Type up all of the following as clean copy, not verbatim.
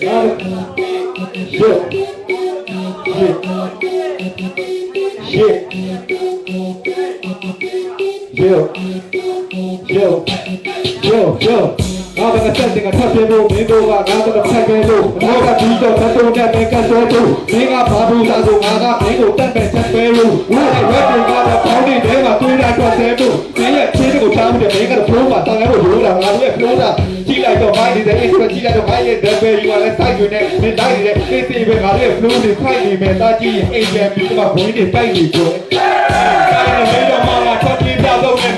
Now the setting a touchable window, now the second look, now the people that don't make us so too. Bring up Babu Sazu, Naga, Pingo, Tempe, Temperu. When I read the pounding, they were doing that was able. They had critical time to make a proof, but I never do that. I will float. She like the mind is the expertise of my head, that way you are a side unit, and I did it. They say when I live flew the tiny man, that he ain't there, because my point is tiny.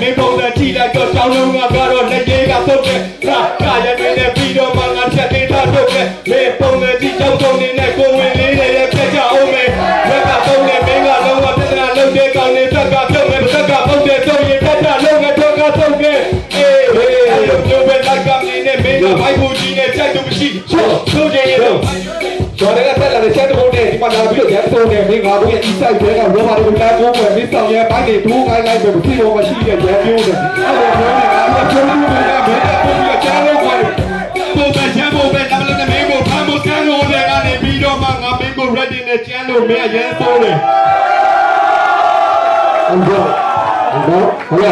Maple the tea like a sound of a car on the day of the Kaya made a video man and set it up. Maple the tea out on the neck, going in a pleasure over. Let us only make a long one and I don't take on the Saka, and Saka, out there, so you get a long and talk out of it. Hey, I don't know when I come in and make a Bible in a set of machine. So they know. So they are telling the set of days, but I will get so they make our way inside there. Nobody will have over and miss out here by the two I like to see over here. I don't know. I told you that I made a channel. Jambo, but I'm the Mabo, Pamo, Cano, and a video man, I'm Mabo ready in the channel. May I get sorry? Hello.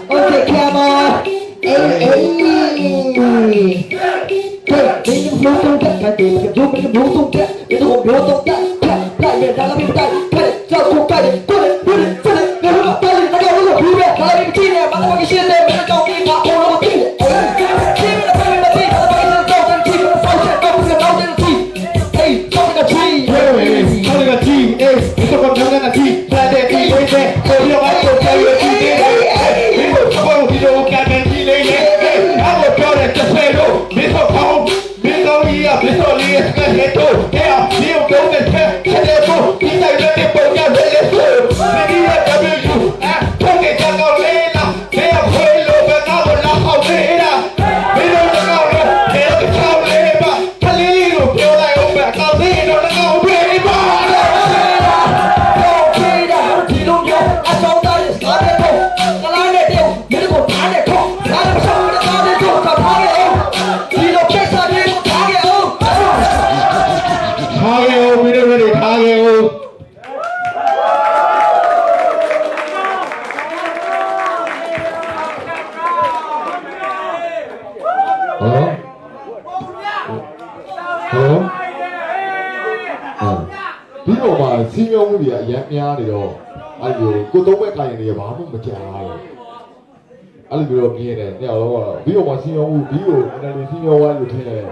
Okay, camera. Senior movie, Yamiano, I will go to work in the apartment. I'll be okay. We want senior movie, and then senior one will tell.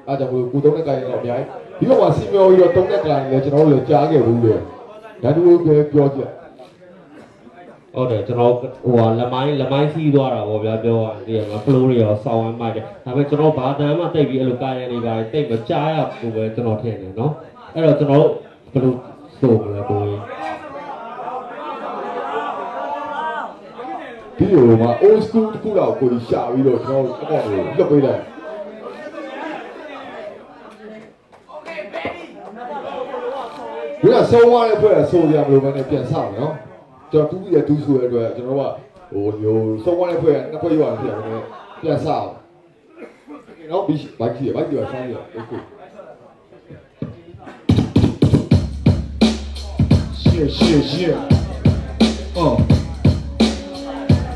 I will go to the guy in the eye. You want senior, you're talking like let you know the Jagger will. That will be Georgia. Oh, the General Lamai see Dora or Yado, the Floria, Sound and Mike. I went to know about them. I think you look at any guy, take a child who went to not hear, no? I don't know. Video mà old school cũ đầu của xào video thôi các bạn gặp bây giờ bây sâu qua đây bây sâu thì làm luôn này tiền sao nhá cho tú giờ tú sửa rồi cho nó bảo nhiều sâu qua đây bây nó bây giờ thì tiền sao nó bị bạch gì ở sao gì shit.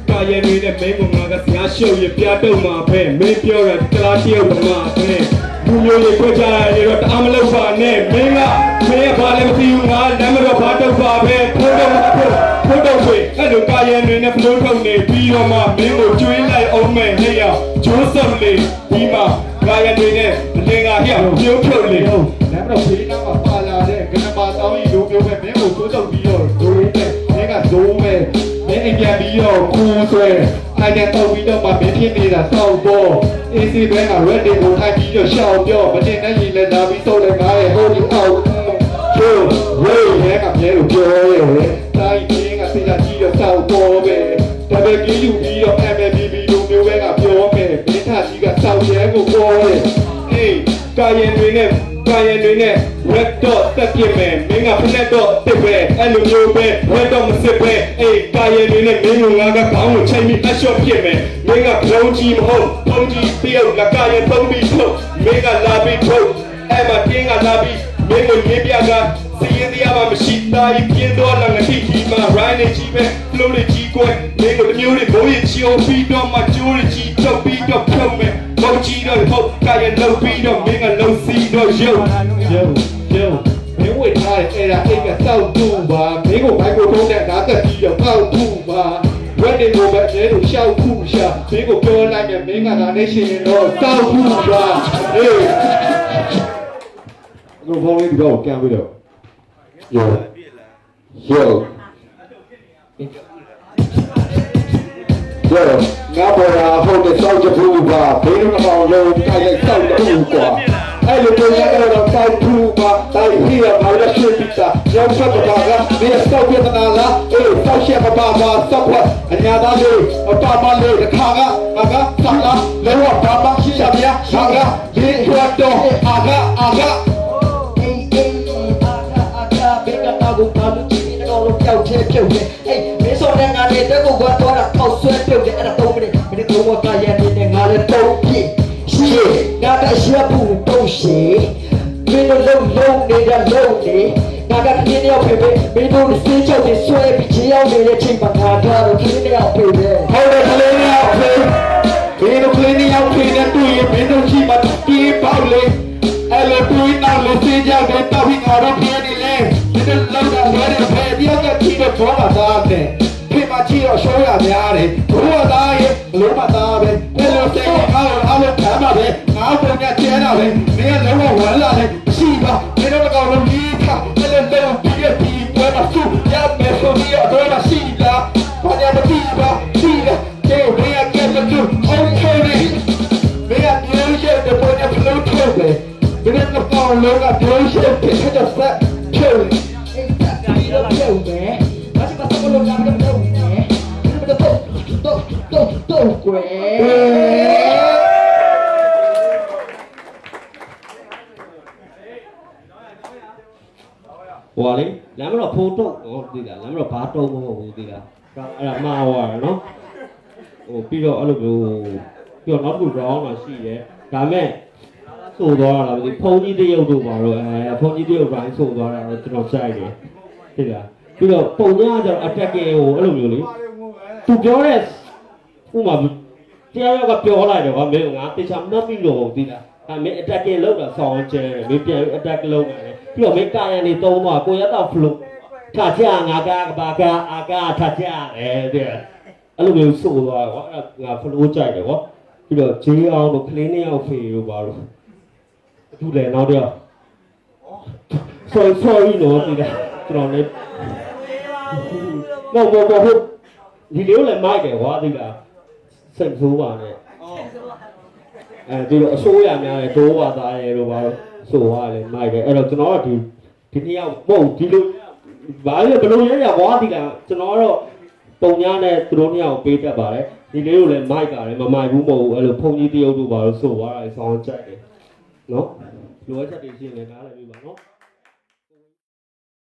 Kaya ni ne me mo nga sia show ye pya tou ma phe me pyo ra kala tieu ma phe bu myo ye khwa ja ye ro ta ma lau ba ne me nga me ba le mthi yu nga lam ro ba tou ba phe pho tou phe ai lo kaya ni ne phlo thong ne pi ro ma me ko chwin lai aung me he ya jo sam le di ma kaya ni ne le nga hya myo phlo le lam ro phi na ma pa la de kana ma taw yi lo myo phe me ko so tou pi ro do ne me ga do me Anh em bị yo cool rồi, anh em tàu video mà biến thiên đi là sau bộ, easy bên là ready một hai video show yo, vấn đề này nhìn là đã bị tôi lại ngay hôm đi tàu, chill, way, nghe cảm giác được chưa? Tai tiếng là xin là chi được sau bộ về, tại vì cái video em bị video nếu bên là video về, biến thành chỉ cả sau chế của cô, hey, cái gì này, red dot, step ပြင်မယ်မင်းကဖက်တော့တစ်ပဲအဲ့လိုမျိုးပဲဝဲတော့မစစ်ပဲအေးကာယနေနဲ့မင်းကငါကခေါင်းကိုချိန်ပြီးအရှော့ပြင်မယ်မင်းကဘုံကြီးမဟုတ်ဘုံကြီးတယောက်လက်ကာယသုံးပြီးထုတ်မင်းကလာပြီးထုတ်အဲ့မှာပြင်းကလာပြီးမင်းကိုရေးပြကစီရင်တရားမှမရှိသားကြီးပြင်းတော့လာငတိကြီးမှာ right နဲ့ကြီးပဲ flow နဲ့ကြီးကွယ်မင်းကိုတမျိုးတွေဘိုးရချီအောင်ပြီးတော့မှကျိုးရကြီးထုတ်ပြီးတော့ဖြုတ်မယ်ဘုံကြီးတော့ဟုတ်ကာယလုံးပြီးတော့မင်းကလုံးစီတော့ရုပ်မင်းဝေထားတဲ့အဲ့ဒါအိတ်ကစောက်တူပါမင်းကိုဘိုက်ကိုထုံးတဲ့ဒါသက်ပြီးတော့ပောက်တူပါဝက်နေကိုပဲအဲလိုရှောက်ခုရှာမင်းကိုပြောလိုက်မယ်မင်းကဒါနဲ့ရှင်ရင်တော့စောက်ခုပါဟေးကိုဘောင်းလေးတော့ကံပြီးတော့ယောငါပေါ်လာဟုတ်တဲ့စောက်ချူပါဘယ်လိုမှမလုပ်တိုက်ရိုက်စောက်တူကွာအဲ့လိုပြောရတော့စောက်ထူပါတိုက်ပြီးရမှာလည်းရှိပြီသားရောက်ဆက်ပါကဒီစောက်ပြဿနာလားအေးစောက်ရှက်ပါပါစောက်ခွအညာသားလေးအပါမလေးတစ်ခါကငါကစလာလဲဝဘာမရှိရဗျာငါကဒီရွတ်တော့အာကအေးအာကဘေကတော့ဘာလို့ဒီတော့လို့ကြောက်ချဲပြုတ်နေအေးမင်းစောတဲ့ငါနဲ့တက်ကိုကတော့အောက်ဆွဲပြုတ်တယ်အဲ့ဒါ3မိနစ်တော့ကရတဲ့ငါလည်းတော့ပြည့်ရှေ့ငါကရှက်ဘူးတော့ရှေ့မင်းတို့လုံးနေတာလုံးနေငါကခင်းရောက်ဖေးမင်းတို့စေးချောက်တွေဆွဲပြီးချေရောက်နေတဲ့ချိန်မှာငါကတော့ခင်းရောက်ဖေးပဲဟုတ်တယ်ခင်းရောက်ဖေးမင်းတို့ခင်းရောက်ဖေးနဲ့တွေ့ရင်မင်းတို့ရှိမှပြေးပေါက်လေအဲ့လိုတွေ့တော့လို့စေးချောက်တွေတောက်ပြီးငါတို့ပြင်းနေလေမင်းတို့လုံးတာလွဲတယ်ဖေးဒီကကြည့်တော့ဘောလာသားတယ်ဖေးမကြည့်တော့ရှောရများတယ်ဘိုးကသားရဲ့လုံးမသားပဲအဲ့လိုစိတ်အားလုံးခံပါပဲငါပုံနဲ့ကျဲတာပဲမင်းကလုံးဝဝမ်းလာတယ်မရှိပါမင်းတို့ကောင်လုံးကြီးခါအဲ့လိုလုံးပြီးရပြီးပွဲမှာစုရမယ်ဆိုပြီးတော့မရှိလားဘာညာမကြည့်ပါရှိလားကျေမင်းကကဲတူအောင်ချေနေမင်းကပြောချက်တဲ့ပုံနဲ့ဖလို့ထုတ်တယ်မင်းကကောင်လုံးကပြောချက်ဖြစ်တဲ့ဆက်ဖြုတ်အဲ့ဒါကပြီးတော့ဖြုတ်မယ်ဘာချစ်ပါစမလို့လာမလို့ဖြုတ်မယ်မင်းတို့တော့ကွယ်ဟိုလေလမ်းမတော့ဖိုးတော့ဟောသိလားလမ်းမတော့ဘာတုံးမဟုတ်ဘူးသိလားအဲ့ဒါမှားသွားတယ်နော်ဟိုပြီးတော့အဲ့လိုမျိုးပြီးတော့နောက်တစ်ခု round မှာရှိတယ်ဒါမဲ့ဆိုသွားတာမသိဖုန်းကြီးတရုပ်တို့ပါတော့ဖုန်းကြီးတရုပ်တိုင်းဆိုသွားတာတော့ကျွန်တော်စိုက်တယ်သိလားပြီးတော့ပုံညာကျတော့ attacking ဟိုအဲ့လိုမျိုးလေသူပြောတဲ့ဥမာတရားရောက်ကပြောလိုက်တယ်ကွာမင်းကငါတေချာမှတ်ပြီးလို့သိလားအဲ့မင်း attacking လောက်တာဆောင်းကျဲမင်းပြန် attack လုပ်တယ်ပြီးတော့မင်းကာယံနေသုံးသွားကိုရတော့ flow ထချငါကဘာကအာကထချတယ်တဲ့အဲ့လိုမျိုးဆိုသွားကွာအဲ့ငါ flow ကြိုက်တယ်ကွာပြီးတော့ဂျေးအောင်တို့ကလင်းနေအောင်ဖေတို့ပါတော့သူလည်းနောက်တော့ sorry လို့ဒီကကျွန်တော်လည်းတော့ဟုတ်ဒီလိုလည်းမိုက်တယ်ကွာဒီကစိတ်ဆိုးပါနဲ့အဲဒီလိုအဆိုးရများတယ်ဒိုးပါသားရဲတို့ပါတော့ဆိုရတယ်မိုက်တယ်အဲ့တော့ကျွန်တော်ကဒီနေ့ရောက်မဟုတ်ဒီလိုဘာလဲဘယ်လိုလဲရကွာဒီကကျွန်တော်ကတော့ပုံညာနဲ့သူတို့နှစ်ယောက်ပေးတတ်ပါတယ်ဒီလေးကိုလည်းမိုက်ပါတယ်မမိုက်ဘူးမဟုတ်ဘူးအဲ့လိုဖုန်ကြီးတရုပ်တို့ပါတော့ဆိုသွားတယ်ဆောင်းကြိုက်တယ်နော်လိုအပ်ချက်တွေရှိရင်လည်းနားလည်ပြီးပါနော်